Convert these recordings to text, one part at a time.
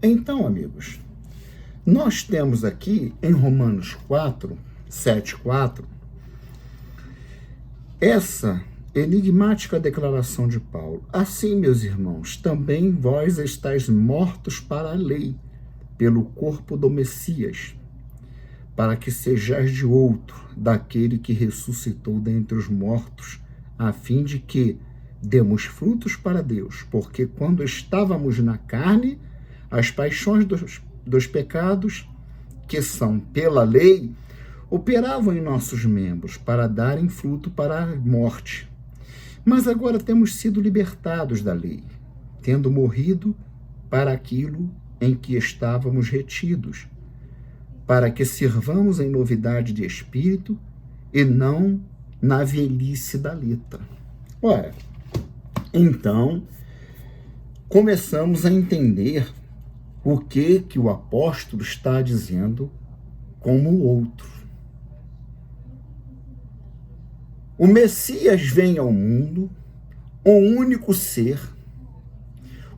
Então, amigos, nós temos aqui em Romanos 4, 7, 4, essa enigmática declaração de Paulo. Assim, meus irmãos, também vós estáis mortos para a lei, pelo corpo do Messias, para que sejais de outro, daquele que ressuscitou dentre os mortos, a fim de que demos frutos para Deus, porque quando estávamos na carne, as paixões dos pecados, que são pela lei, operavam em nossos membros para darem fruto para a morte. Mas agora temos sido libertados da lei, tendo morrido para aquilo em que estávamos retidos, para que sirvamos em novidade de espírito e não na velhice da letra. Olha, então começamos a entender o que o apóstolo está dizendo como o outro. O Messias vem ao mundo, o único ser,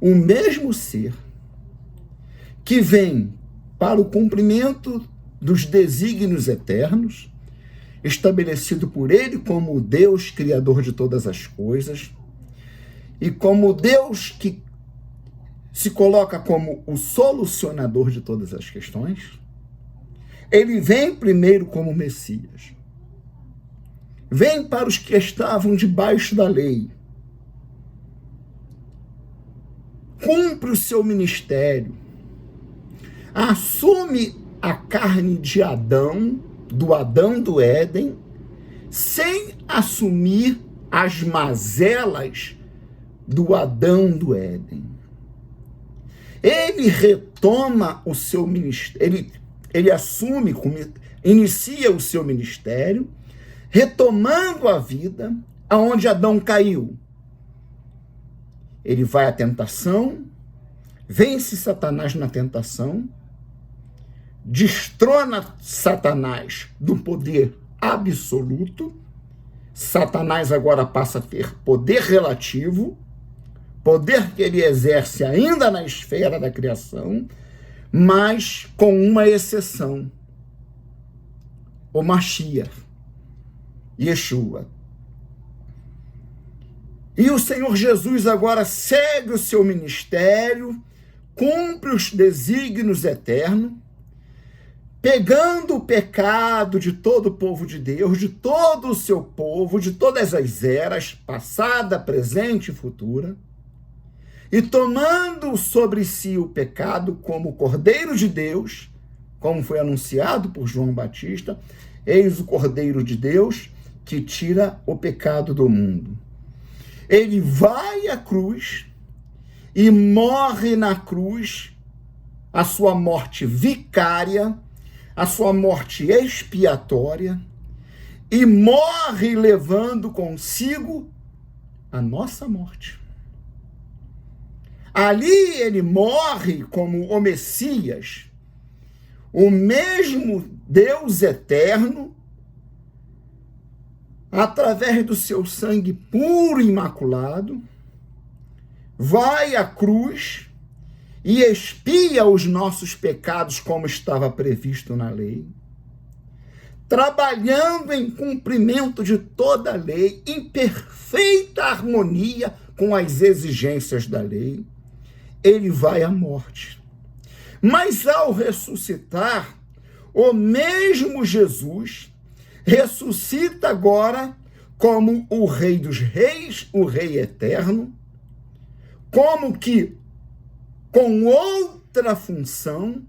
o mesmo ser, que vem para o cumprimento dos desígnios eternos, estabelecido por ele como o Deus criador de todas as coisas, e como Deus que se coloca como o solucionador de todas as questões. Ele vem primeiro como Messias. Vem para os que estavam debaixo da lei. Cumpre o seu ministério. Assume a carne de Adão do Éden, sem assumir as mazelas do Adão do Éden. Ele retoma o seu ministério, ele assume, inicia o seu ministério, retomando a vida aonde Adão caiu. Ele vai à tentação, vence Satanás na tentação, destrona Satanás do poder absoluto. Satanás agora passa a ter poder relativo, poder que ele exerce ainda na esfera da criação, mas com uma exceção: o Mashiach, Yeshua. E o Senhor Jesus agora segue o seu ministério, cumpre os desígnios eternos, pegando o pecado de todo o povo de Deus, de todo o seu povo, de todas as eras, passada, presente e futura, e tomando sobre si o pecado como Cordeiro de Deus, como foi anunciado por João Batista: eis o Cordeiro de Deus que tira o pecado do mundo. Ele vai à cruz e morre na cruz, a sua morte vicária, a sua morte expiatória, e morre levando consigo a nossa morte. Ali ele morre como o Messias, o mesmo Deus eterno, através do seu sangue puro e imaculado, vai à cruz e expia os nossos pecados como estava previsto na lei, trabalhando em cumprimento de toda a lei, em perfeita harmonia com as exigências da lei. Ele vai à morte. Mas ao ressuscitar, o mesmo Jesus ressuscita agora como o Rei dos Reis, o Rei eterno, como que com outra função,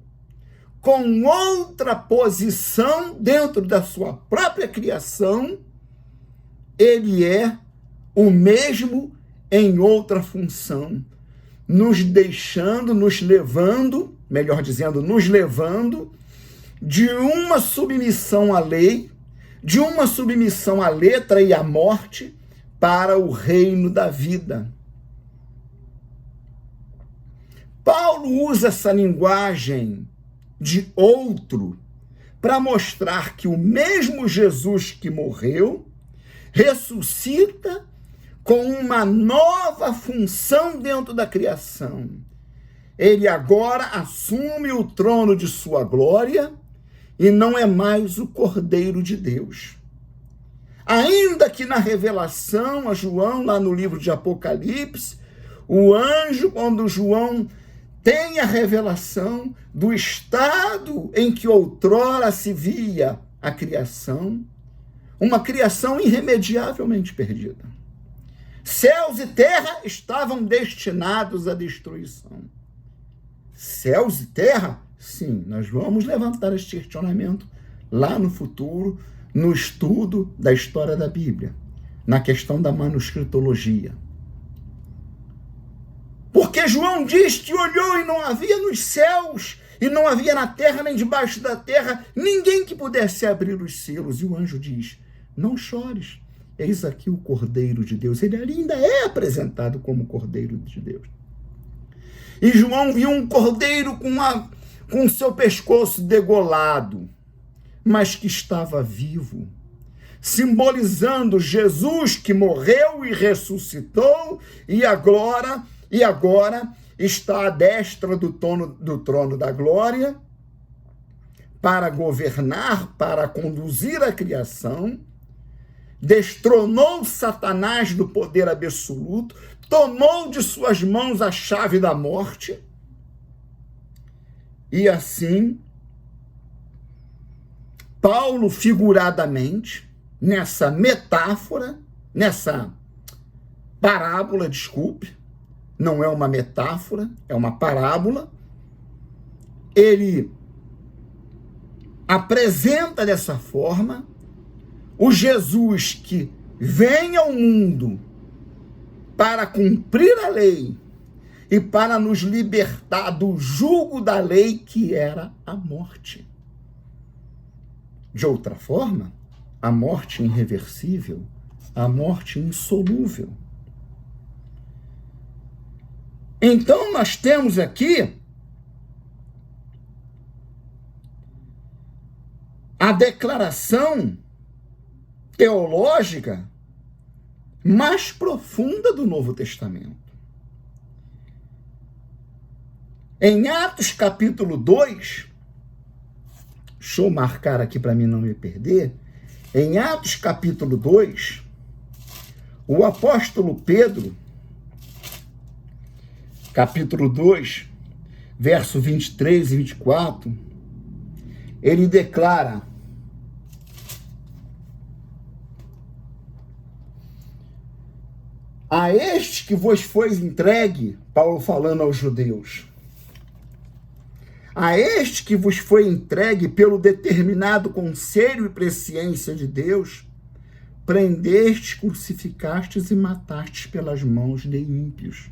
com outra posição dentro da sua própria criação. Ele é o mesmo em outra função, nos levando de uma submissão à lei, de uma submissão à letra e à morte, para o reino da vida. Paulo usa essa linguagem de outro para mostrar que o mesmo Jesus que morreu ressuscita com uma nova função dentro da criação. ele agora assume o trono de sua glória e não é mais o Cordeiro de Deus. Ainda que na revelação a João, lá no livro de Apocalipse, o anjo, quando João tem a revelação do estado em que outrora se via a criação, uma criação irremediavelmente perdida. Céus e terra estavam destinados à destruição. Céus e terra? Sim, nós vamos levantar este questionamento lá no futuro, no estudo da história da Bíblia, na questão da manuscritologia. Porque João diz que olhou e não havia nos céus, e não havia na terra, nem debaixo da terra, ninguém que pudesse abrir os selos. E o anjo diz, não chores, eis aqui o Cordeiro de Deus. Ele ainda é apresentado como Cordeiro de Deus. E João viu um cordeiro com o seu pescoço degolado, mas que estava vivo, simbolizando Jesus que morreu e ressuscitou e agora está à destra do trono da glória para governar, para conduzir a criação, destronou Satanás do poder absoluto, tomou de suas mãos a chave da morte e assim Paulo, figuradamente, nessa metáfora, nessa parábola, desculpe, não é uma metáfora, é uma parábola, ele apresenta dessa forma o Jesus que vem ao mundo para cumprir a lei e para nos libertar do jugo da lei que era a morte. De outra forma, a morte irreversível, a morte insolúvel. Então, nós temos aqui a declaração teológica mais profunda do Novo Testamento. Em Atos capítulo 2, deixa eu marcar aqui para mim não me perder, em Atos capítulo 2, o apóstolo Pedro, capítulo 2, verso 23 e 24, ele declara: a este que vos foi entregue, Paulo falando aos judeus, a este que vos foi entregue pelo determinado conselho e presciência de Deus, prendestes, crucificastes e matastes pelas mãos de ímpios,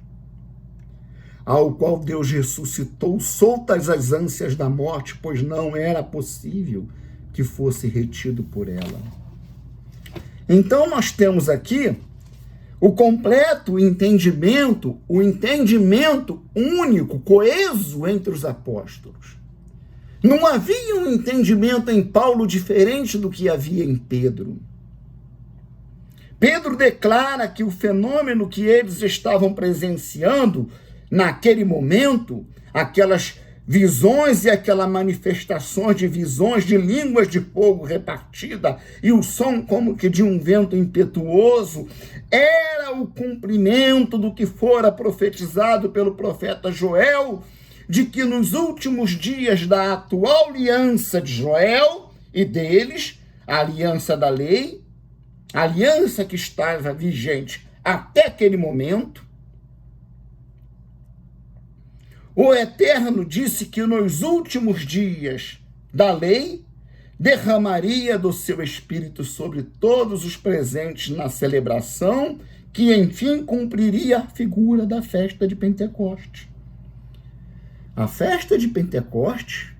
ao qual Deus ressuscitou soltas as ânsias da morte, pois não era possível que fosse retido por ela. Então nós temos aqui o completo entendimento, o entendimento único, coeso entre os apóstolos. Não havia um entendimento em Paulo diferente do que havia em Pedro. Pedro declara que o fenômeno que eles estavam presenciando naquele momento, aquelas visões e aquela manifestações de visões de línguas de fogo repartida e o som como que de um vento impetuoso, era o cumprimento do que fora profetizado pelo profeta Joel, de que nos últimos dias da atual aliança de Joel e deles, a aliança da lei, a aliança que estava vigente até aquele momento, o Eterno disse que nos últimos dias da lei derramaria do seu Espírito sobre todos os presentes na celebração, que enfim cumpriria a figura da festa de Pentecostes. A festa de Pentecostes,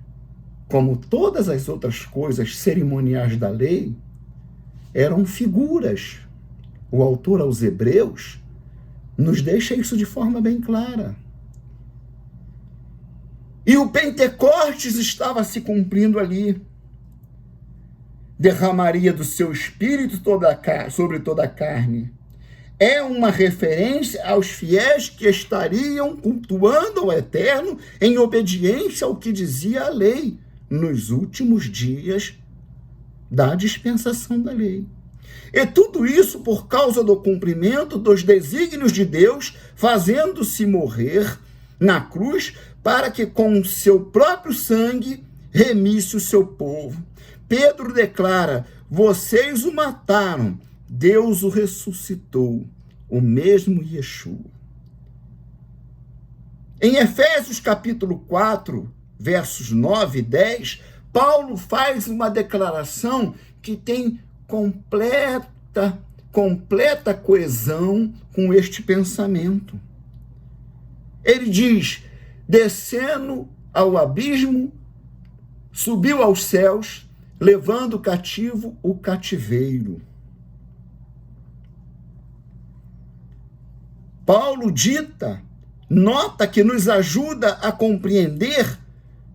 como todas as outras coisas cerimoniais da lei, eram figuras. O autor aos Hebreus nos deixa isso de forma bem clara. E o Pentecostes estava se cumprindo ali. Derramaria do seu Espírito sobre toda a carne. é uma referência aos fiéis que estariam cultuando ao Eterno em obediência ao que dizia a lei nos últimos dias da dispensação da lei. E tudo isso por causa do cumprimento dos desígnios de Deus, fazendo-se morrer na cruz para que com seu próprio sangue remisse o seu povo. Pedro declara: vocês o mataram, Deus o ressuscitou, o mesmo Yeshua. Em Efésios capítulo 4, versos 9 e 10, Paulo faz uma declaração que tem completa coesão com este pensamento. Ele diz: descendo ao abismo, subiu aos céus, levando cativo o cativeiro. Paulo nota que nos ajuda a compreender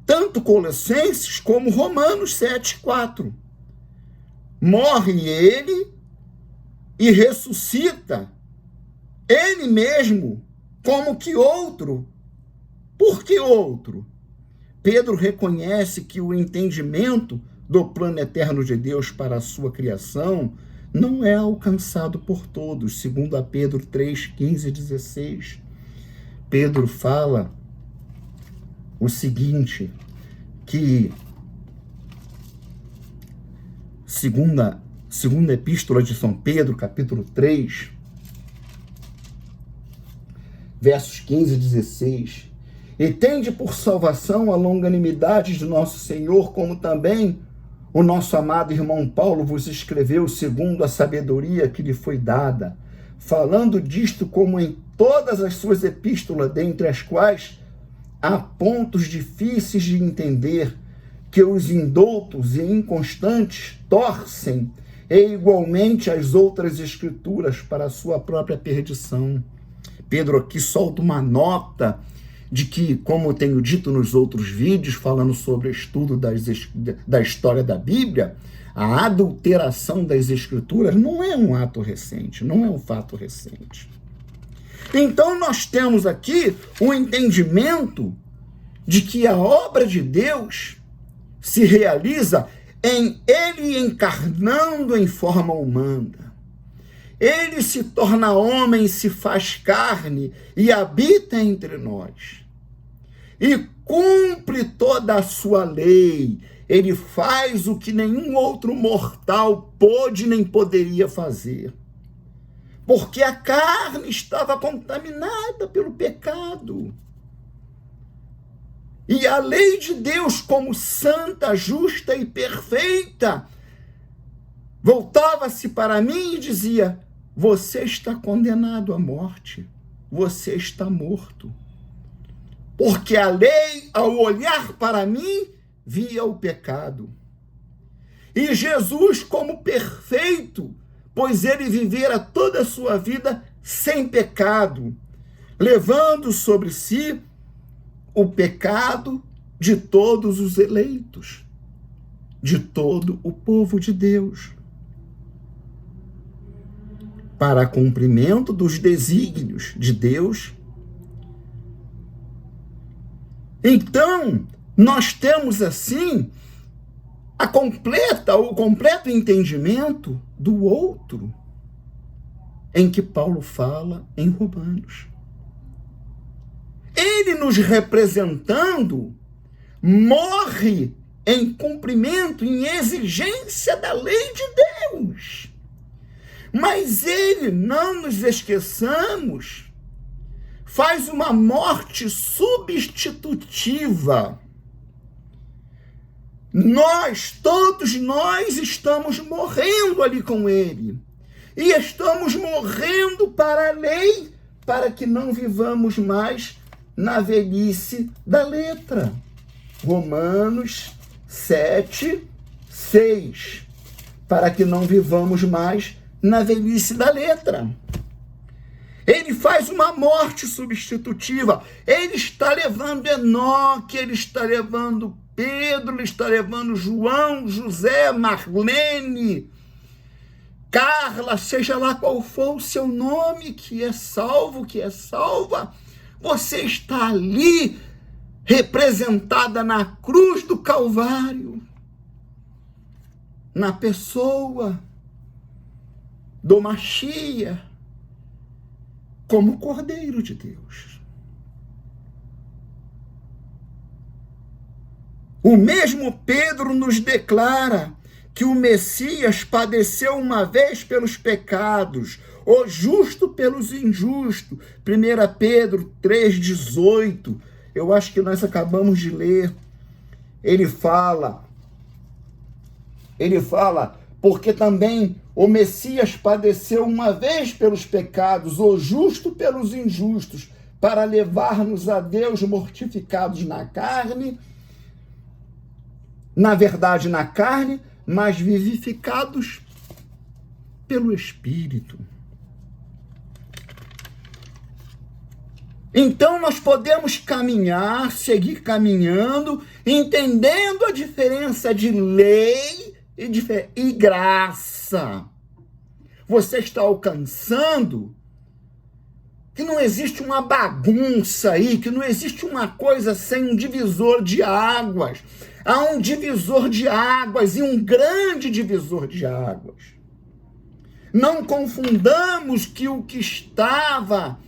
tanto Colossenses como Romanos 7,4. Morre ele e ressuscita ele mesmo, como que outro. Por que outro? Pedro reconhece que o entendimento do plano eterno de Deus para a sua criação não é alcançado por todos, segundo a Pedro 3, 15 e 16. Pedro fala o seguinte, que segunda epístola de São Pedro, capítulo 3, versos 15 e 16, e tende por salvação a longanimidade de nosso Senhor, como também o nosso amado irmão Paulo vos escreveu segundo a sabedoria que lhe foi dada, falando disto como em todas as suas epístolas, dentre as quais há pontos difíceis de entender, que os indoutos e inconstantes torcem, e igualmente as outras escrituras para a sua própria perdição. Pedro aqui solta uma nota de que, como eu tenho dito nos outros vídeos, falando sobre o estudo da história da Bíblia, a adulteração das escrituras não é um ato recente, não é um fato recente. Então nós temos aqui o entendimento de que a obra de Deus se realiza em ele encarnando em forma humana. Ele se torna homem, se faz carne e habita entre nós. E cumpre toda a sua lei. Ele faz o que nenhum outro mortal pôde nem poderia fazer. Porque a carne estava contaminada pelo pecado. E a lei de Deus, como santa, justa e perfeita, voltava-se para mim e dizia: você está condenado à morte, você está morto. Porque a lei, ao olhar para mim, via o pecado. E Jesus, como perfeito, pois ele vivera toda a sua vida sem pecado, levando sobre si o pecado de todos os eleitos, de todo o povo de Deus, para cumprimento dos desígnios de Deus. Então, nós temos assim o completo entendimento do outro, em que Paulo fala em Romanos. Ele, nos representando, morre em cumprimento, em exigência da lei de Deus. Mas ele, não nos esqueçamos, faz uma morte substitutiva. Todos nós estamos morrendo ali com ele. E estamos morrendo para a lei, para que não vivamos mais na velhice da letra. Romanos 7, 6. Para que não vivamos mais na velhice da letra. Ele faz uma morte substitutiva. Ele está levando Enoque, ele está levando Pedro, ele está levando João, José, Marlene, Carla, seja lá qual for o seu nome, que é salvo, que é salva, você está ali, representada na cruz do Calvário, na pessoa do Machia, como Cordeiro de Deus. O mesmo Pedro nos declara que o Messias padeceu uma vez pelos pecados, o justo pelos injustos. 1 Pedro 3,18. Eu acho que nós acabamos de ler. Ele fala, porque também o Messias padeceu uma vez pelos pecados, o justo pelos injustos, para levar-nos a Deus mortificados na carne, na verdade na carne, mas vivificados pelo Espírito. Então nós podemos caminhar, seguir caminhando, entendendo a diferença de lei e graça. Você está alcançando que não existe uma bagunça aí, que não existe uma coisa sem um divisor de águas. Há um divisor de águas e um grande divisor de águas. Não confundamos que o que estava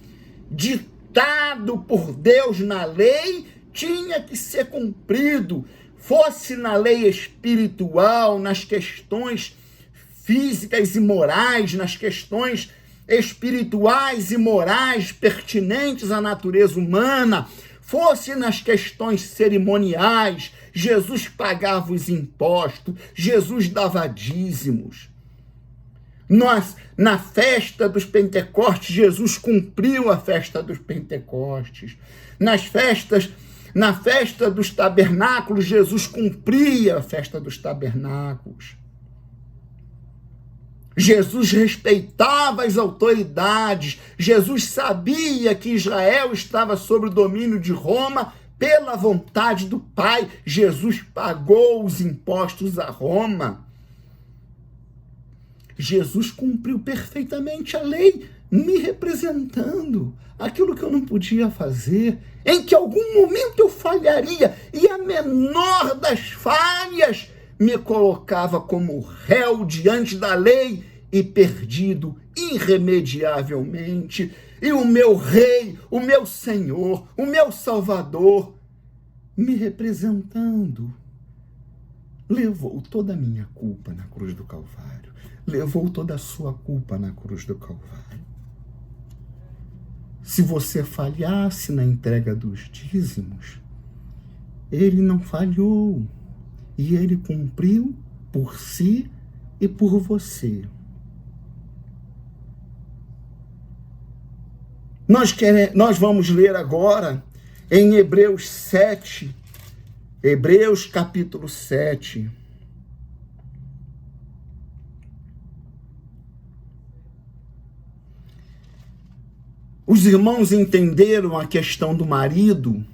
ditado por Deus na lei tinha que ser cumprido, fosse na lei espiritual, nas questões físicas e morais, nas questões espirituais e morais pertinentes à natureza humana, fosse nas questões cerimoniais. Jesus pagava os impostos, Jesus dava dízimos. Nós, na festa dos Pentecostes, Jesus cumpriu a festa dos Pentecostes. Na festa dos tabernáculos, Jesus cumpria a festa dos tabernáculos. Jesus respeitava as autoridades. Jesus sabia que Israel estava sob o domínio de Roma pela vontade do Pai. Jesus pagou os impostos a Roma. Jesus cumpriu perfeitamente a lei, me representando aquilo que eu não podia fazer, em que algum momento eu falharia, e a menor das falhas me colocava como réu diante da lei e perdido irremediavelmente. E o meu rei, o meu Senhor, o meu Salvador, me representando, levou toda a minha culpa na cruz do Calvário, levou toda a sua culpa na cruz do Calvário. Se você falhasse na entrega dos dízimos, ele não falhou, e ele cumpriu por si e por você. Nós vamos ler agora em Hebreus 7, Hebreus capítulo 7. Os irmãos entenderam a questão do marido.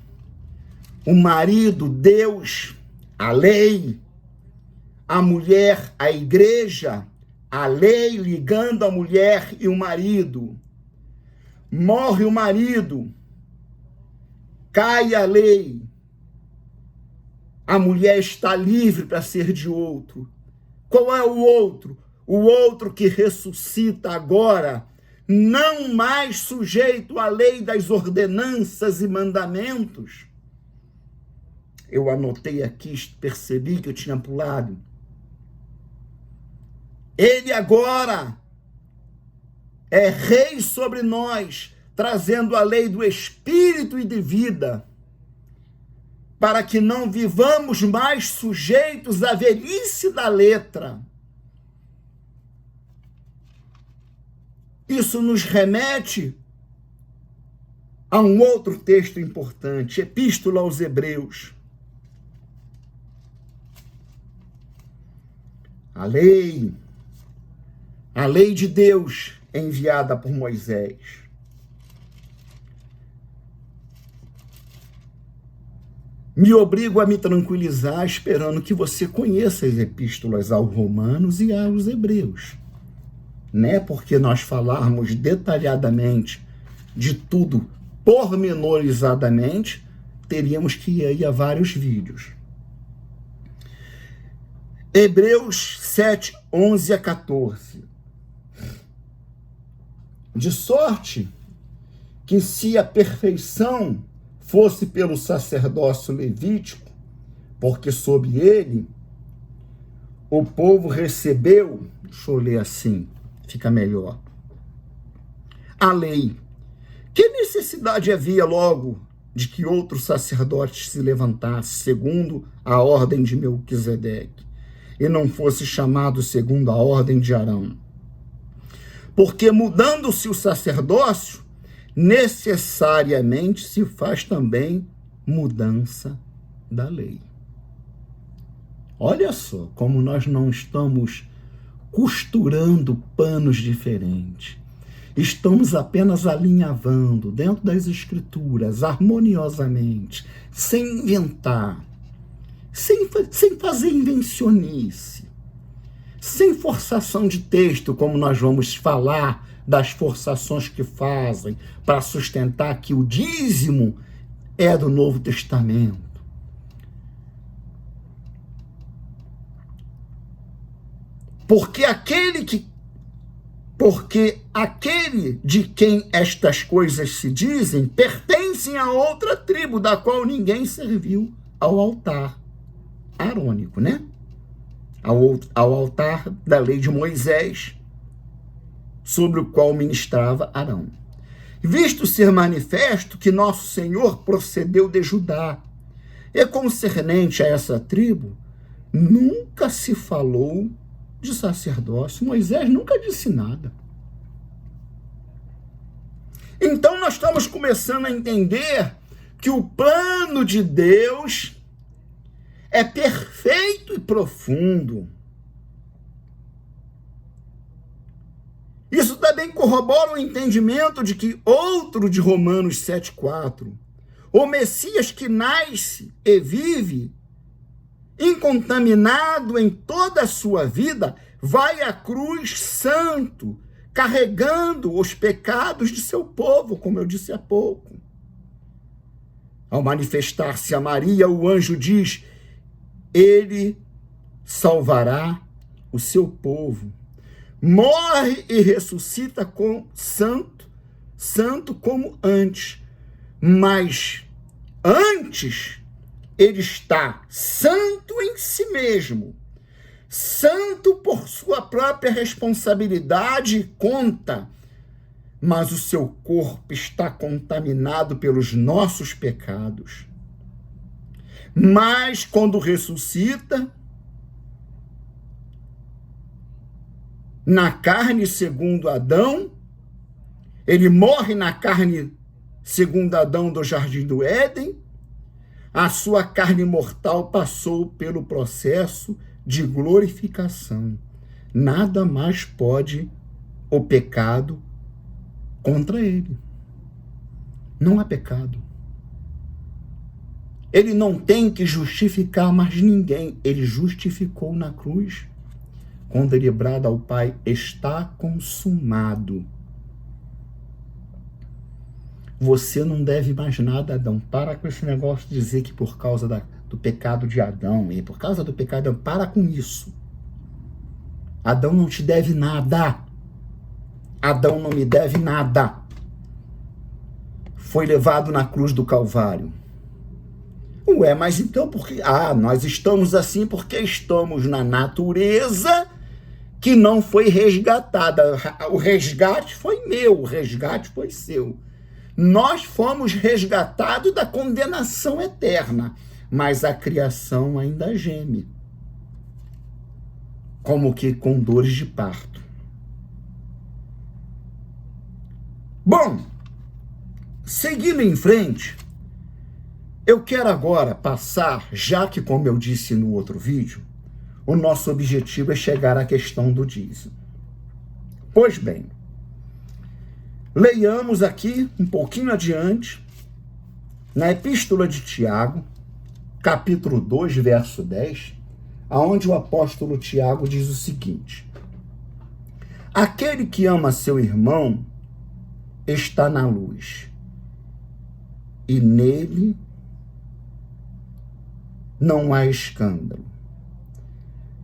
O marido, Deus, a lei, a mulher, a igreja, a lei ligando a mulher e o marido. Morre o marido, cai a lei, a mulher está livre para ser de outro. Qual é o outro? O outro que ressuscita agora, não mais sujeito à lei das ordenanças e mandamentos. Eu anotei aqui, percebi que eu tinha pulado. Ele agora é rei sobre nós, trazendo a lei do Espírito e de vida, para que não vivamos mais sujeitos à velhice da letra. Isso nos remete a um outro texto importante, Epístola aos Hebreus. A lei de Deus enviada por Moisés. Me obrigo a me tranquilizar esperando que você conheça as epístolas aos Romanos e aos Hebreus. né? Porque nós falarmos detalhadamente de tudo, pormenorizadamente, teríamos que ir aí a vários vídeos. Hebreus 7, 11 a 14. De sorte que se a perfeição fosse pelo sacerdócio levítico, porque sob ele o povo recebeu, deixa eu ler assim, fica melhor, a lei. Que necessidade havia logo de que outro sacerdote se levantasse, segundo a ordem de Melquisedeque, e não fosse chamado segundo a ordem de Arão? Porque mudando-se o sacerdócio, necessariamente se faz também mudança da lei. Olha só como nós não estamos costurando panos diferentes. Estamos apenas alinhavando dentro das escrituras, harmoniosamente, sem inventar, sem fazer invencionice, sem forçação de texto, como nós vamos falar das forçações que fazem para sustentar que o dízimo é do Novo Testamento. Porque aquele de quem estas coisas se dizem pertencem a outra tribo, da qual ninguém serviu ao altar arônico, né? Ao altar da lei de Moisés, sobre o qual ministrava Arão. Visto ser manifesto que nosso Senhor procedeu de Judá, e concernente a essa tribo, nunca se falou de sacerdócio. Moisés nunca disse nada. Então nós estamos começando a entender que o plano de Deus é perfeito e profundo. Isso também corrobora o entendimento de que outro de Romanos 7,4, o Messias que nasce e vive incontaminado em toda a sua vida, vai à cruz santo, carregando os pecados de seu povo, como eu disse há pouco. Ao manifestar-se a Maria, o anjo diz: ele salvará o seu povo. Morre e ressuscita com santo como antes. Mas antes ele está santo em si mesmo, santo por sua própria responsabilidade e conta, mas o seu corpo está contaminado pelos nossos pecados. Mas quando ressuscita, na carne segundo Adão, ele morre na carne segundo Adão do Jardim do Éden, a sua carne mortal passou pelo processo de glorificação. Nada mais pode o pecado contra ele. Não há pecado. Ele não tem que justificar mais ninguém. Ele justificou na cruz, quando ele brada ao Pai: está consumado. Você não deve mais nada, Adão. Para com esse negócio de dizer que por causa do pecado de Adão, e por causa do pecado de Adão, para com isso. Adão não te deve nada. Adão não me deve nada. Foi levado na cruz do Calvário. Ué, mas então por que? Nós estamos assim porque estamos na natureza que não foi resgatada. O resgate foi meu, o resgate foi seu. Nós fomos resgatados da condenação eterna, mas a criação ainda geme, como que com dores de parto. Bom, seguindo em frente, eu quero agora passar, já que, como eu disse no outro vídeo, o nosso objetivo é chegar à questão do dízimo. Pois bem, leiamos aqui, um pouquinho adiante, na Epístola de Tiago, capítulo 2, verso 10, aonde o apóstolo Tiago diz o seguinte: Aquele que ama seu irmão está na luz, e nele não há escândalo.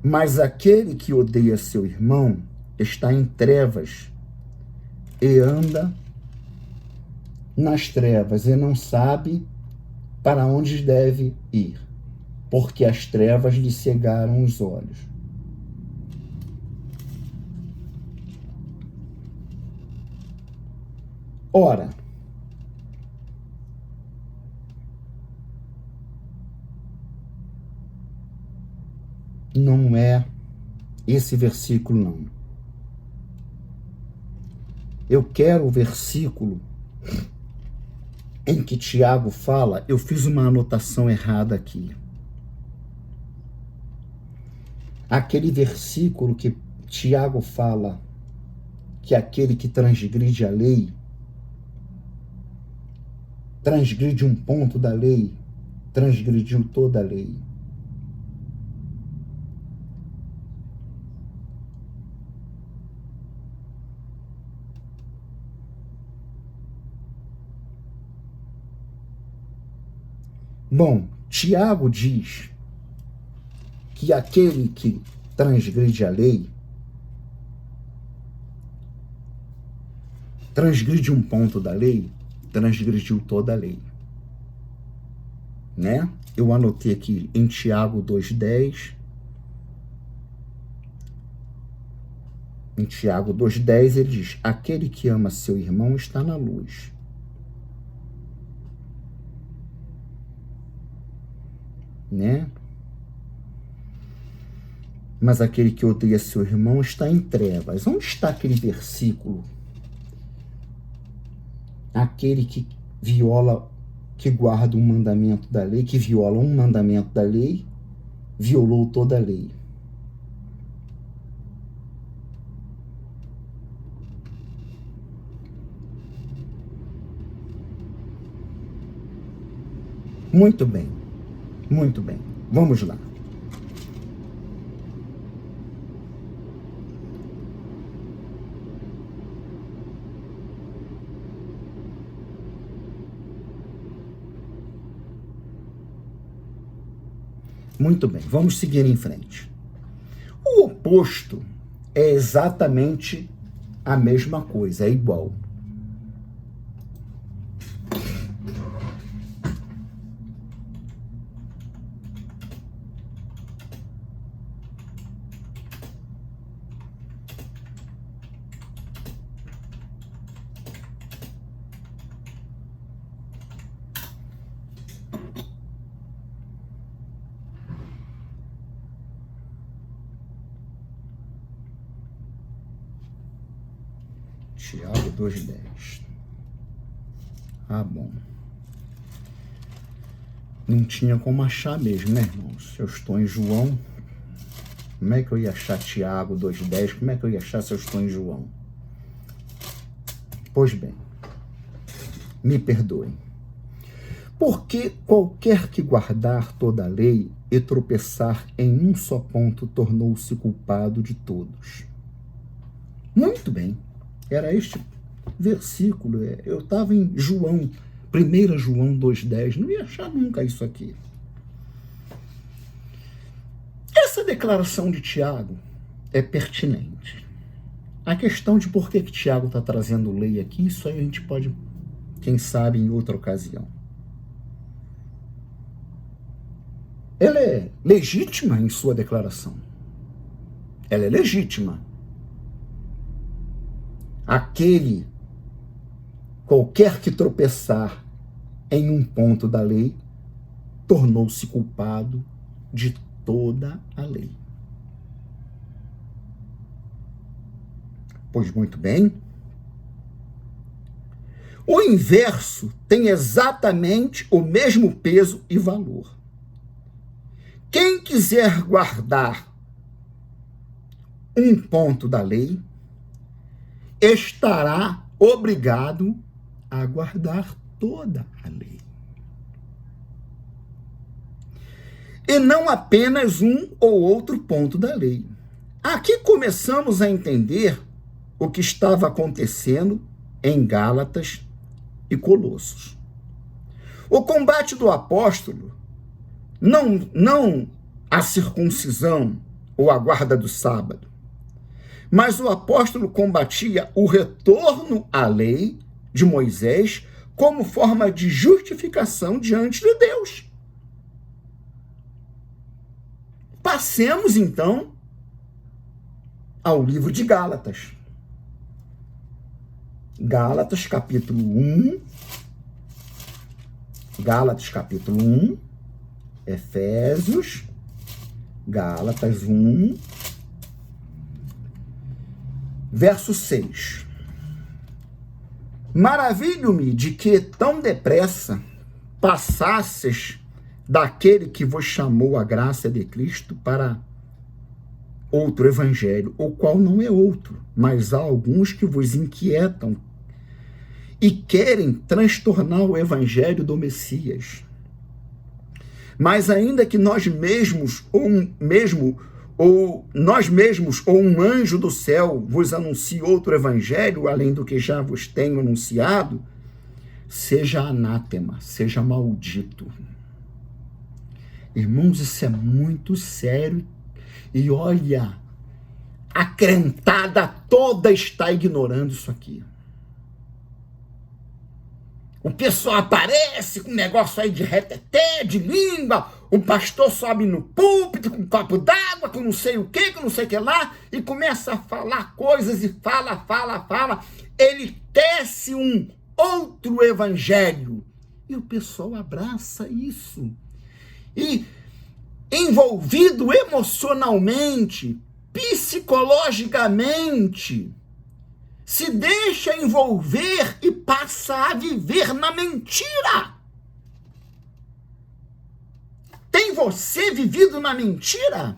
Mas aquele que odeia seu irmão está em trevas e anda nas trevas e não sabe para onde deve ir, porque as trevas lhe cegaram os olhos. Ora, não é esse versículo, não. Eu quero o versículo em que Tiago fala, eu fiz uma anotação errada aqui. Aquele versículo que Tiago fala que aquele que transgride a lei, transgride um ponto da lei, transgrediu toda a lei. Bom, Tiago diz que aquele que transgride a lei, transgride um ponto da lei, transgrediu toda a lei. Né? Eu anotei aqui em Tiago 2,10. Em Tiago 2,10 ele diz, aquele que ama seu irmão está na luz. Né? Mas aquele que odeia seu irmão está em trevas. Onde está aquele versículo? Aquele que viola, que guarda um mandamento da lei, que viola um mandamento da lei, violou toda a lei. Muito bem, muito bem. Vamos lá. Muito bem, vamos seguir em frente. O oposto é exatamente a mesma coisa, é igual. Tiago 2,10. Ah, bom. Não tinha como achar mesmo, né, irmãos? Se eu estou em João, como é que eu ia achar Tiago 2,10? Como é que eu ia achar se eu estou em João? Pois bem, me perdoem. Porque qualquer que guardar toda a lei e tropeçar em um só ponto tornou-se culpado de todos. Muito bem. Era este versículo, eu estava em João, 1 João 2,10, não ia achar nunca isso aqui. Essa declaração de Tiago é pertinente. A questão de por que Tiago está trazendo lei aqui, isso aí a gente pode, quem sabe, em outra ocasião. Ela é legítima em sua declaração. Ela é legítima. Qualquer que tropeçar em um ponto da lei, tornou-se culpado de toda a lei. Pois muito bem. O inverso tem exatamente o mesmo peso e valor. Quem quiser guardar um ponto da lei, estará obrigado a guardar toda a lei. E não apenas um ou outro ponto da lei. Aqui começamos a entender o que estava acontecendo em Gálatas e Colossos. O combate do apóstolo, não a circuncisão ou a guarda do sábado, mas o apóstolo combatia o retorno à lei de Moisés como forma de justificação diante de Deus. Passemos, então, ao livro de Gálatas. Gálatas, capítulo 1. Gálatas, capítulo 1. Efésios. Gálatas 1. Verso 6. Maravilho-me de que tão depressa passasses daquele que vos chamou a graça de Cristo para outro evangelho, o qual não é outro, mas há alguns que vos inquietam e querem transtornar o evangelho do Messias. Mas ainda que nós mesmos ou um anjo do céu vos anuncie outro evangelho, além do que já vos tenho anunciado, seja anátema, seja maldito. Irmãos, isso é muito sério. E olha, a crentada toda está ignorando isso aqui. O pessoal aparece com um negócio aí de reteté, de língua, o pastor sobe no púlpito com um copo d'água, com não sei o que lá, e começa a falar coisas e fala. Ele tece um outro evangelho. E o pessoal abraça isso. E envolvido emocionalmente, psicologicamente, se deixa envolver e passa a viver na mentira. Tem você vivido na mentira?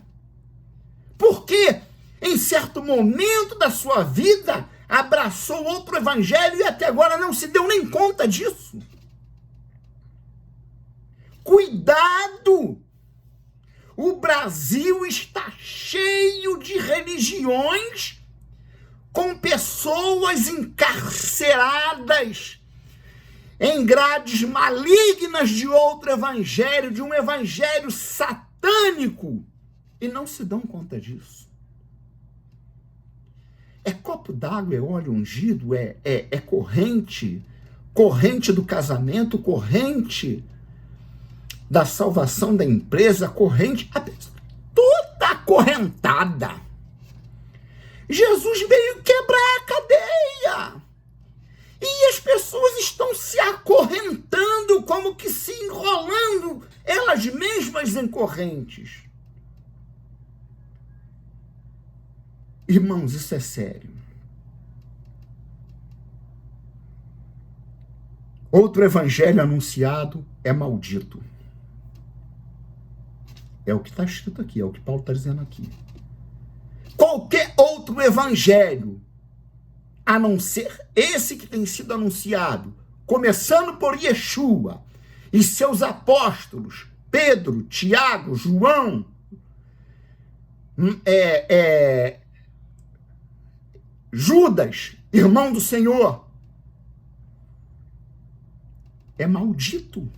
Porque em certo momento da sua vida abraçou outro evangelho e até agora não se deu nem conta disso. Cuidado! O Brasil está cheio de religiões com pessoas encarceradas em grades malignas de outro evangelho, de um evangelho satânico, e não se dão conta disso. É copo d'água, é óleo ungido, é corrente do casamento, corrente da salvação da empresa, corrente, toda acorrentada. Jesus veio quebrar a cadeia. E as pessoas estão se acorrentando, como que se enrolando elas mesmas em correntes. Irmãos, isso é sério. Outro evangelho anunciado é maldito. É o que está escrito aqui, é o que Paulo está dizendo aqui. Qualquer outro evangelho, a não ser esse que tem sido anunciado, começando por Yeshua e seus apóstolos, Pedro, Tiago, João, Judas, irmão do Senhor, é maldito.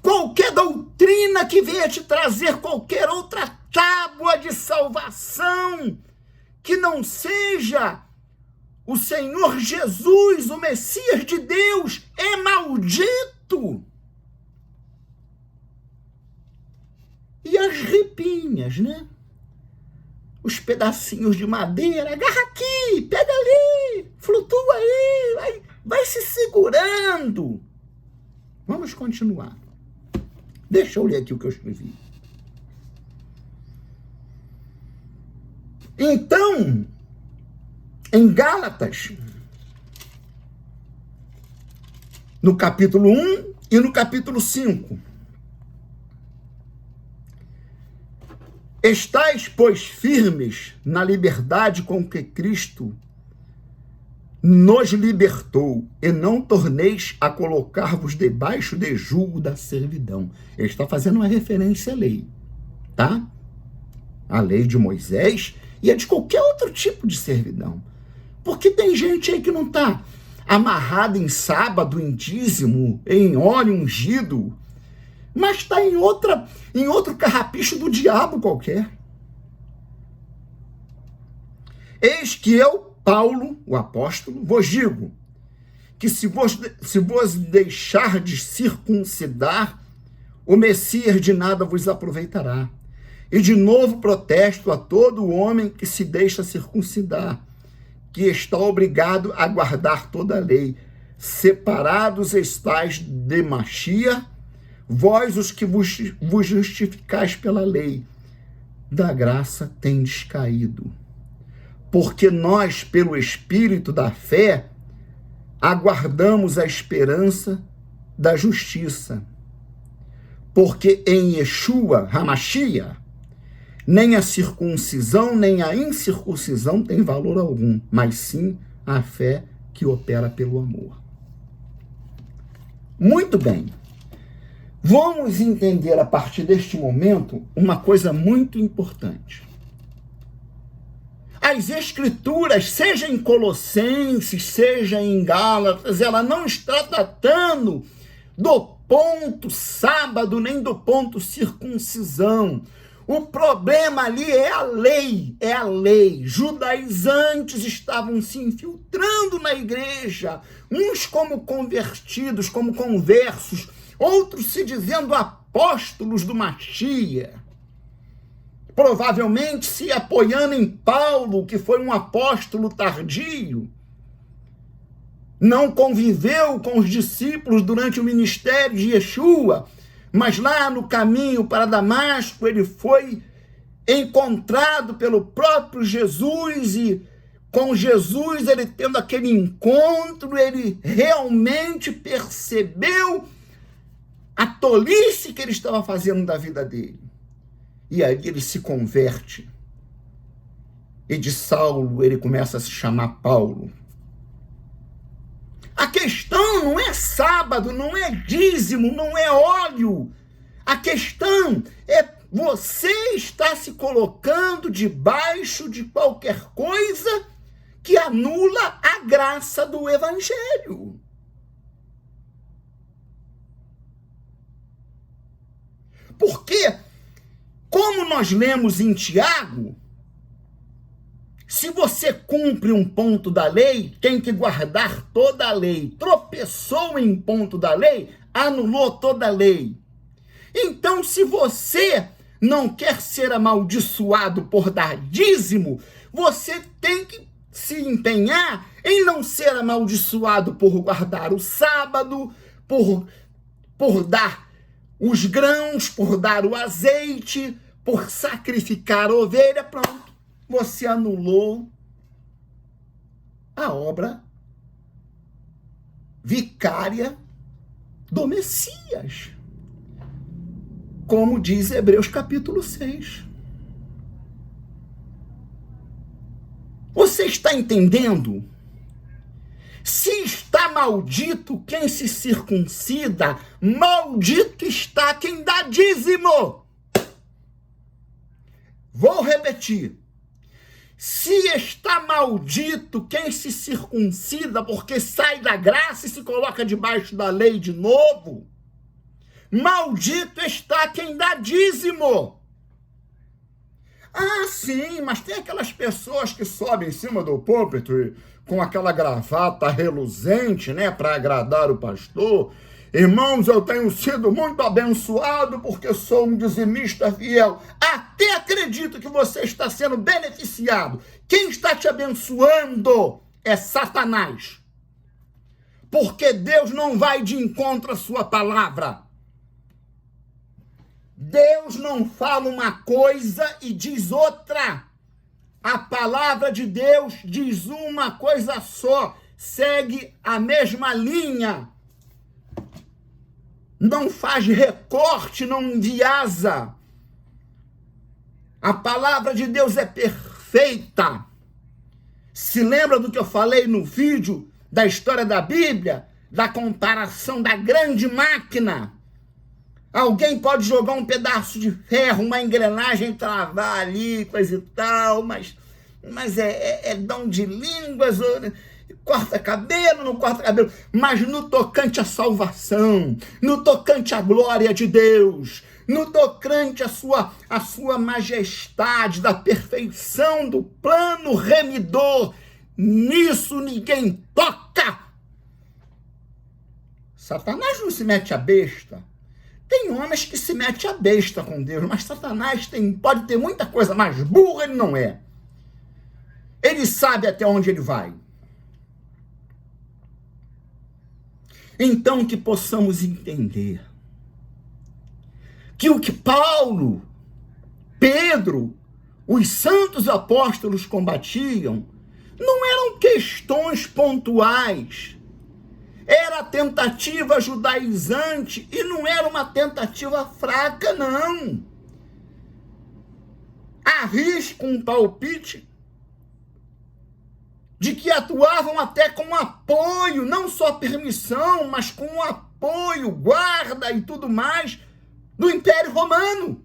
Qualquer doutrina que venha te trazer qualquer outra tábua de salvação que não seja o Senhor Jesus, o Messias de Deus, é maldito. E as ripinhas, né? Os pedacinhos de madeira, agarra aqui, pega ali, flutua aí, vai se segurando. Vamos continuar. Deixa eu ler aqui o que eu escrevi. Então, em Gálatas, no capítulo 1 e no capítulo 5, estais, pois, firmes na liberdade com que Cristo nos libertou, e não torneis a colocar-vos debaixo de julgo da servidão. Ele está fazendo uma referência à lei, tá? A lei de Moisés e é de qualquer outro tipo de servidão. Porque tem gente aí que não está amarrada em sábado, em dízimo, em óleo ungido, mas está em outro carrapicho do diabo qualquer. Eis que eu, Paulo, o apóstolo, vos digo que se vos deixar de circuncidar, o Messias de nada vos aproveitará. E de novo protesto a todo homem que se deixa circuncidar, que está obrigado a guardar toda a lei. Separados estáis de Machia, vós os que vos justificais pela lei, da graça tendes caído. Porque nós, pelo Espírito da fé, aguardamos a esperança da justiça. Porque em Yeshua, Hamashia, nem a circuncisão, nem a incircuncisão tem valor algum, mas sim a fé que opera pelo amor. Muito bem. Vamos entender a partir deste momento uma coisa muito importante. As Escrituras, seja em Colossenses, seja em Gálatas, ela não está tratando do ponto sábado, nem do ponto circuncisão. O problema ali é a lei, é a lei. Judaizantes estavam se infiltrando na igreja, uns como convertidos, como conversos, outros se dizendo apóstolos do Machia. Provavelmente se apoiando em Paulo, que foi um apóstolo tardio. Não conviveu com os discípulos durante o ministério de Yeshua, mas lá no caminho para Damasco ele foi encontrado pelo próprio Jesus, e com Jesus ele tendo aquele encontro, ele realmente percebeu a tolice que ele estava fazendo da vida dele. E aí ele se converte. E de Saulo ele começa a se chamar Paulo. A questão não é sábado, não é dízimo, não é óleo. A questão é você está se colocando debaixo de qualquer coisa que anula a graça do Evangelho. Porque, como nós lemos em Tiago, se você cumpre um ponto da lei, tem que guardar toda a lei. Tropeçou em ponto da lei, anulou toda a lei. Então, se você não quer ser amaldiçoado por dar dízimo, você tem que se empenhar em não ser amaldiçoado por guardar o sábado, por dar os grãos, por dar o azeite, por sacrificar a ovelha. Pronto. Você anulou a obra vicária do Messias, como diz Hebreus capítulo 6. Você está entendendo? Se está maldito quem se circuncida, maldito está quem dá dízimo. Vou repetir. Se está maldito quem se circuncida, porque sai da graça e se coloca debaixo da lei de novo, maldito está quem dá dízimo. Ah, sim, mas tem aquelas pessoas que sobem em cima do púlpito com aquela gravata reluzente, né, para agradar o pastor. Irmãos, eu tenho sido muito abençoado porque sou um dizimista fiel. Até acredito que você está sendo beneficiado. Quem está te abençoando é Satanás. Porque Deus não vai de encontro à sua palavra. Deus não fala uma coisa e diz outra. A palavra de Deus diz uma coisa só, segue a mesma linha. Não faz recorte, não enviasa. A palavra de Deus é perfeita. Se lembra do que eu falei no vídeo da história da Bíblia, da comparação da grande máquina? Alguém pode jogar um pedaço de ferro, uma engrenagem, travar ali, coisa e tal, mas mas é dom de línguas, corta cabelo, não corta cabelo, mas no tocante à salvação, no tocante à glória de Deus, no tocante à sua majestade, da perfeição do plano remidor, nisso ninguém toca. Satanás não se mete a besta. Tem homens que se metem a besta com Deus, mas Satanás pode ter muita coisa, mas burro ele não é. Ele sabe até onde ele vai. Então que possamos entender que o que Paulo, Pedro, os santos apóstolos combatiam não eram questões pontuais. Era a tentativa judaizante e não era uma tentativa fraca, não. Arrisco um palpite de que atuavam até com apoio, não só permissão, mas com apoio, guarda e tudo mais, do Império Romano.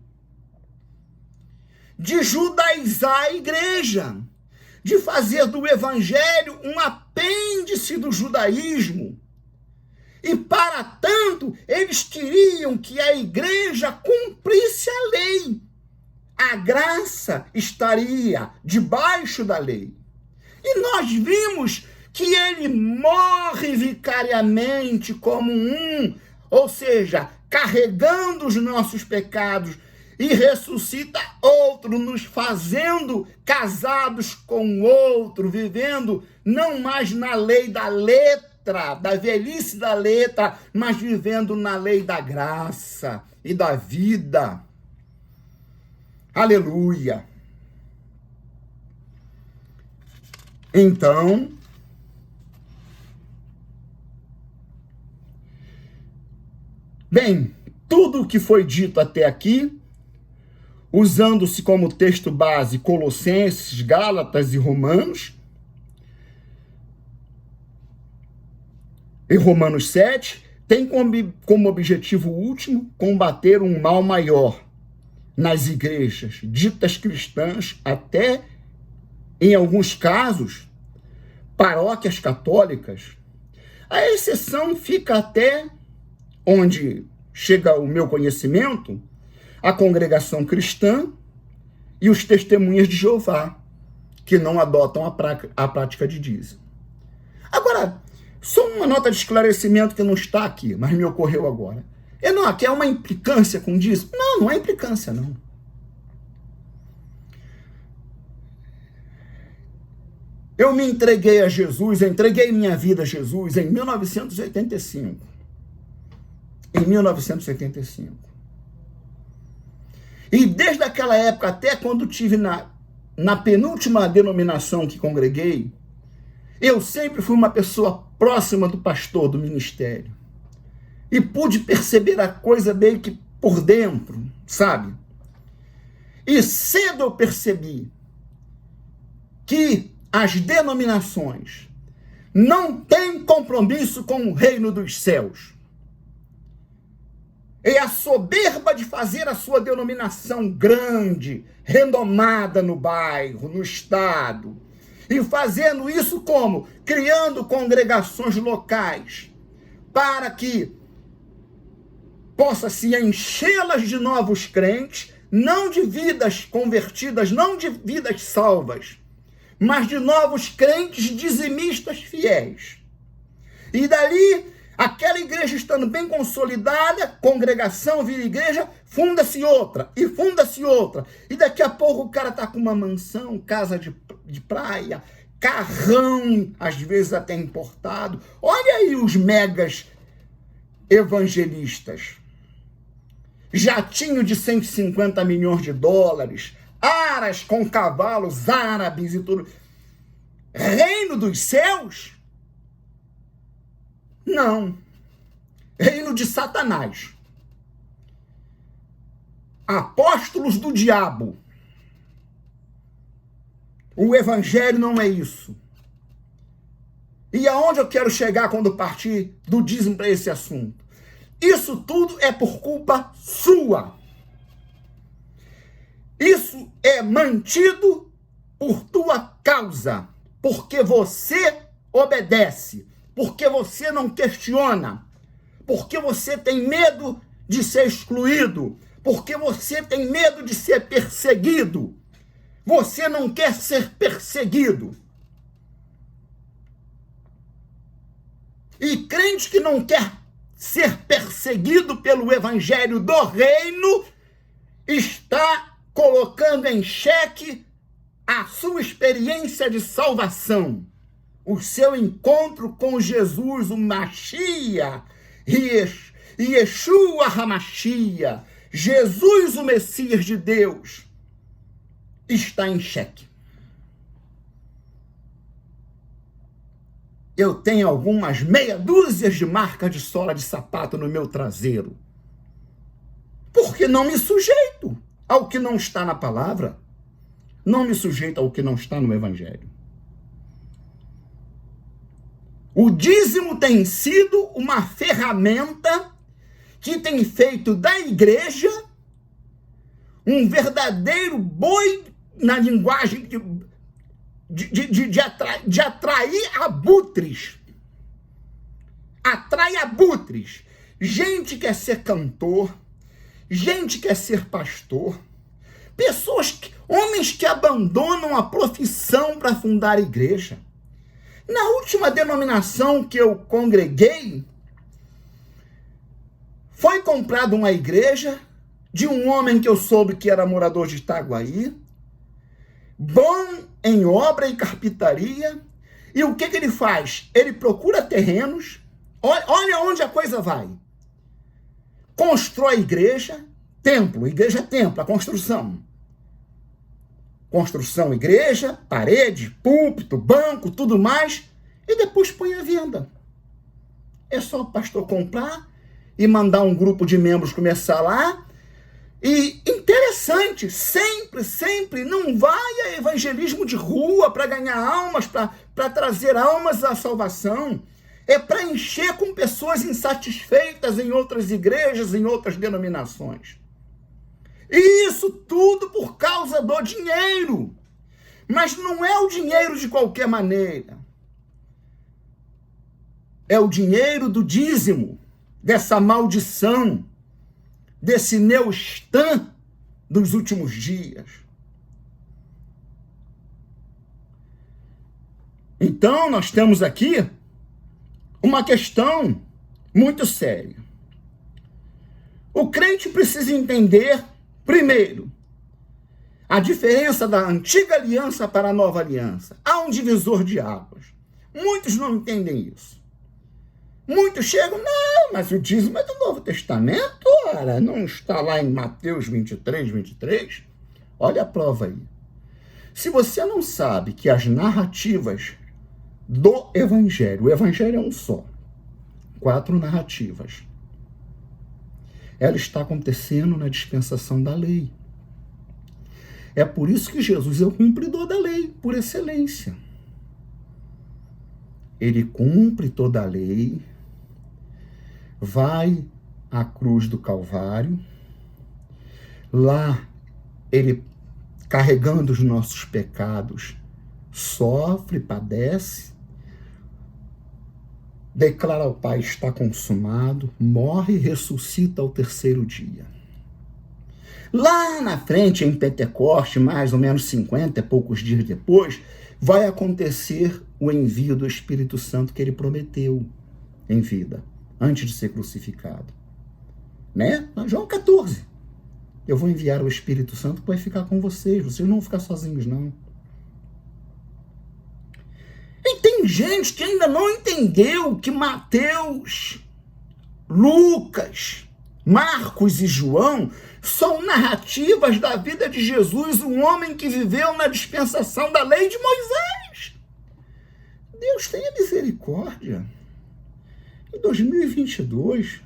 De judaizar a igreja, de fazer do evangelho um apêndice do judaísmo. E, para tanto, eles queriam que a igreja cumprisse a lei. A graça estaria debaixo da lei. E nós vimos que ele morre vicariamente como ou seja, carregando os nossos pecados, e ressuscita outro, nos fazendo casados com outro, vivendo não mais na lei da letra, da velhice da letra, mas vivendo na lei da graça e da vida. Aleluia! Então, bem, tudo o que foi dito até aqui, usando-se como texto base Colossenses, Gálatas e Romanos, e Romanos 7, tem como objetivo último combater um mal maior nas igrejas ditas cristãs, até, em alguns casos, paróquias católicas. A exceção fica até, onde chega o meu conhecimento, a congregação cristã e os testemunhas de Jeová, que não adotam a prática de dízimo. Agora, só uma nota de esclarecimento que não está aqui, mas me ocorreu agora. Enoque, é uma implicância com dízimo? Não, não é implicância, não. Eu me entreguei a Jesus, entreguei minha vida a Jesus em 1985. Em 1985. E desde aquela época, até quando tive na penúltima denominação que congreguei, eu sempre fui uma pessoa próxima do pastor, do ministério. E pude perceber a coisa meio que por dentro, sabe? E cedo eu percebi que as denominações não têm compromisso com o reino dos céus. E a soberba de fazer a sua denominação grande, renomada no bairro, no estado, e fazendo isso como? Criando congregações locais, para que possa se enchê-las de novos crentes, não de vidas convertidas, não de vidas salvas, mas de novos crentes dizimistas fiéis. E dali, aquela igreja estando bem consolidada, congregação, vira igreja, funda-se outra, e funda-se outra. E daqui a pouco o cara está com uma mansão, casa de praia, carrão, às vezes até importado. Olha aí os megas evangelistas. Jatinho de 150 milhões de dólares, aras com cavalos árabes e tudo. Reino dos céus? Não. Reino de Satanás. Apóstolos do diabo. O evangelho não é isso. E aonde eu quero chegar quando partir do dízimo para esse assunto? Isso tudo é por culpa sua. Isso é mantido por tua causa, porque você obedece, porque você não questiona, porque você tem medo de ser excluído, porque você tem medo de ser perseguido. Você não quer ser perseguido. E crente que não quer ser perseguido pelo evangelho do reino está colocando em xeque a sua experiência de salvação, o seu encontro com Jesus, o Machia, Yeshua HaMashia, Jesus, o Messias de Deus, está em xeque. Eu tenho algumas meia dúzias de marcas de sola de sapato no meu traseiro, porque não me sujeito ao que não está na palavra, não me sujeito ao que não está no evangelho. O dízimo tem sido uma ferramenta que tem feito da igreja um verdadeiro boi na linguagem de atrair abutres. Atrai abutres. Gente quer ser cantor, gente quer ser pastor, homens que abandonam a profissão para fundar a igreja. Na última denominação que eu congreguei, foi comprada uma igreja de um homem que eu soube que era morador de Itaguaí, bom em obra e carpintaria, e o que ele faz? Ele procura terrenos, olha onde a coisa vai. Constrói igreja, templo, a construção. Construção, igreja, parede, púlpito, banco, tudo mais, e depois põe à venda. É só o pastor comprar e mandar um grupo de membros começar lá. E interessante, sempre, não vai a evangelismo de rua para ganhar almas, para trazer almas à salvação. É para encher com pessoas insatisfeitas em outras igrejas, em outras denominações. E isso tudo por causa do dinheiro. Mas não é o dinheiro de qualquer maneira. É o dinheiro do dízimo, dessa maldição, desse neustan dos últimos dias. Então, nós temos aqui uma questão muito séria. O crente precisa entender, primeiro, a diferença da antiga aliança para a nova aliança. Há um divisor de águas. Muitos não entendem isso. Muitos chegam, não, mas o dízimo é do Novo Testamento, ora, não está lá em Mateus 23. Olha a prova aí. Se você não sabe que as narrativas do Evangelho, o Evangelho é um só, 4 narrativas, ela está acontecendo na dispensação da lei. É por isso que Jesus é o cumpridor da lei, por excelência. Ele cumpre toda a lei, vai à cruz do Calvário, lá ele, carregando os nossos pecados, sofre, padece, declara ao Pai, está consumado, morre e ressuscita ao 3º dia. Lá na frente, em Pentecoste, mais ou menos 50 e poucos dias depois, vai acontecer o envio do Espírito Santo que ele prometeu em vida, antes de ser crucificado. Né? João 14. Eu vou enviar o Espírito Santo que vai ficar com vocês não vão ficar sozinhos, não. E tem gente que ainda não entendeu que Mateus, Lucas, Marcos e João são narrativas da vida de Jesus, um homem que viveu na dispensação da lei de Moisés. Deus tenha misericórdia. Em 2022,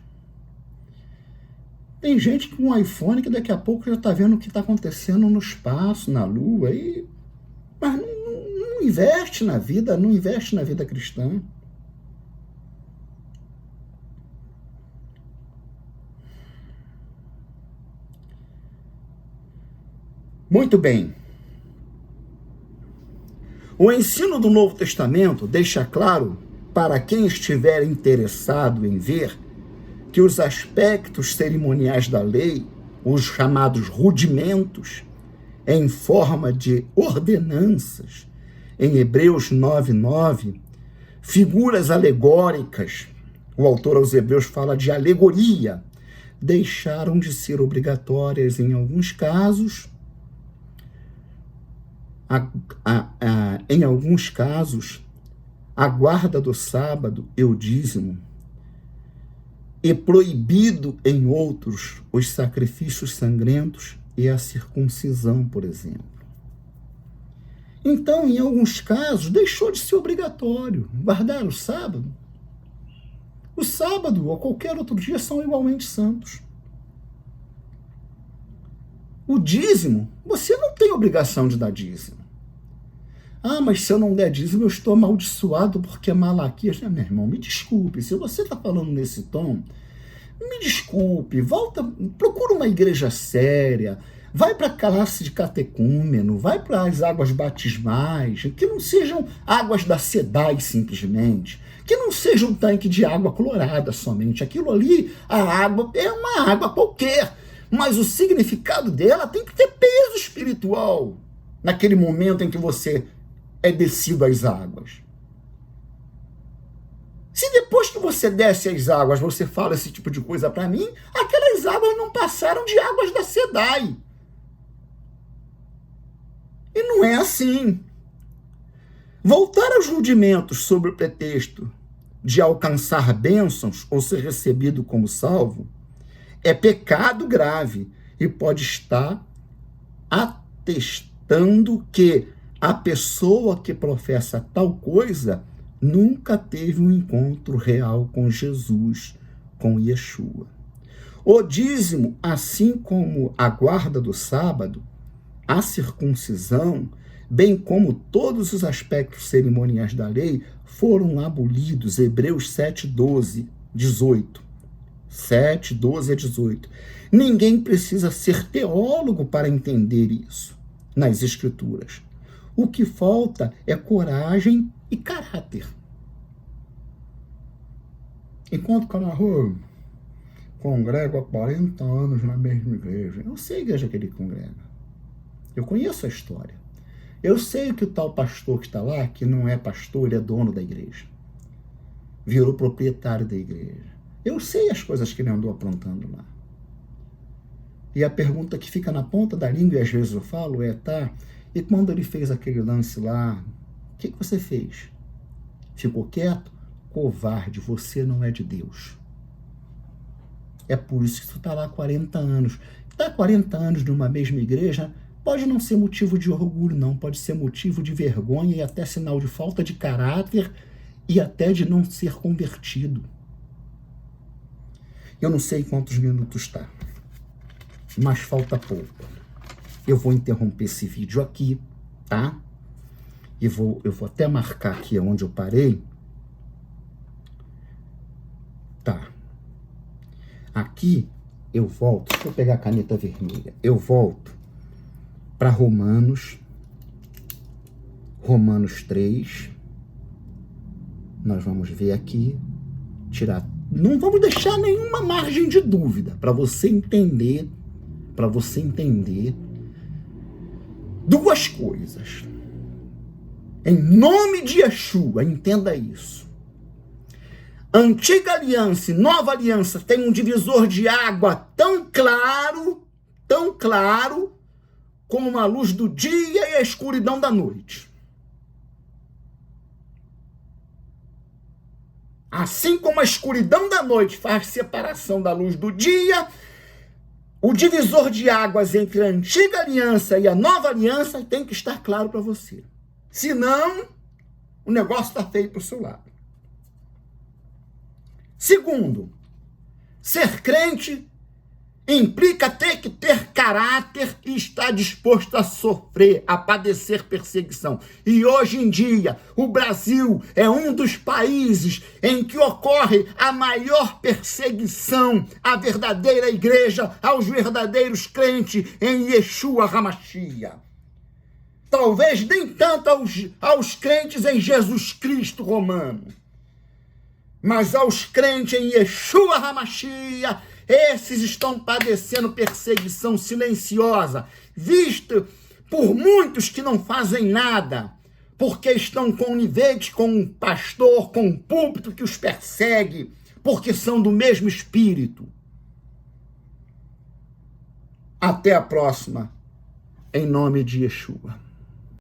tem gente com um iPhone que daqui a pouco já está vendo o que está acontecendo no espaço, na Lua, mas não investe na vida, não investe na vida cristã. Muito bem. O ensino do Novo Testamento deixa claro, para quem estiver interessado em ver, que os aspectos cerimoniais da lei, os chamados rudimentos, em forma de ordenanças, em Hebreus 9:9, figuras alegóricas, o autor aos Hebreus fala de alegoria, deixaram de ser obrigatórias em alguns casos. Em alguns casos, a guarda do sábado e o dízimo, e proibido em outros os sacrifícios sangrentos e a circuncisão, por exemplo. Então, em alguns casos, deixou de ser obrigatório guardar o sábado. O sábado ou qualquer outro dia são igualmente santos. O dízimo, você não tem obrigação de dar dízimo. Ah, mas se eu não der dízimo, eu estou amaldiçoado porque é Malaquias. Meu irmão, me desculpe, se você está falando nesse tom, me desculpe, volta, procura uma igreja séria, vai para a classe de catecúmeno, vai para as águas batismais, que não sejam águas da SEDAI simplesmente, que não seja um tanque de água clorada somente. Aquilo ali, a água é uma água qualquer, mas o significado dela tem que ter peso espiritual naquele momento em que você é descido às águas. Se depois que você desce às águas, você fala esse tipo de coisa para mim, aquelas águas não passaram de águas da SEDAI. E não é assim. Voltar aos rudimentos sob o pretexto de alcançar bênçãos ou ser recebido como salvo é pecado grave e pode estar atestando que a pessoa que professa tal coisa nunca teve um encontro real com Jesus, com Yeshua. O dízimo, assim como a guarda do sábado, a circuncisão, bem como todos os aspectos cerimoniais da lei, foram abolidos. Hebreus 7:12, 18. 7:12 a 18. Ninguém precisa ser teólogo para entender isso nas Escrituras. O que falta é coragem e caráter. Enquanto Camargo congrega há 40 anos na mesma igreja, eu sei a igreja que ele congrega. Eu conheço a história. Eu sei que o tal pastor que está lá, que não é pastor, ele é dono da igreja. Virou proprietário da igreja. Eu sei as coisas que ele andou aprontando lá. E a pergunta que fica na ponta da língua, e às vezes eu falo, e quando ele fez aquele lance lá, o que você fez? Ficou quieto? Covarde, você não é de Deus. É por isso que tu está lá há 40 anos. Está 40 anos numa mesma igreja, pode não ser motivo de orgulho, não. Pode ser motivo de vergonha e até sinal de falta de caráter e até de não ser convertido. Eu não sei quantos minutos está, mas falta pouco. Eu vou interromper esse vídeo aqui, tá? Eu vou até marcar aqui onde eu parei. Tá. Aqui eu volto, deixa eu pegar a caneta vermelha. Eu volto para Romanos 3. Nós vamos ver aqui, tirar, não vamos deixar nenhuma margem de dúvida para você entender, duas coisas. Em nome de Yeshua, entenda isso. Antiga aliança e nova aliança tem um divisor de água tão claro, como a luz do dia e a escuridão da noite. Assim como a escuridão da noite faz separação da luz do dia, o divisor de águas entre a antiga aliança e a nova aliança tem que estar claro para você. Senão, o negócio está feio para o seu lado. Segundo, ser crente implica ter que ter caráter e estar disposto a sofrer, a padecer perseguição. E hoje em dia, o Brasil é um dos países em que ocorre a maior perseguição à verdadeira igreja, aos verdadeiros crentes em Yeshua HaMashiach. Talvez nem tanto aos crentes em Jesus Cristo romano, mas aos crentes em Yeshua HaMashiach, esses estão padecendo perseguição silenciosa, vista por muitos que não fazem nada, porque estão coniventes com um pastor, com um púlpito que os persegue, porque são do mesmo espírito. Até a próxima, em nome de Yeshua.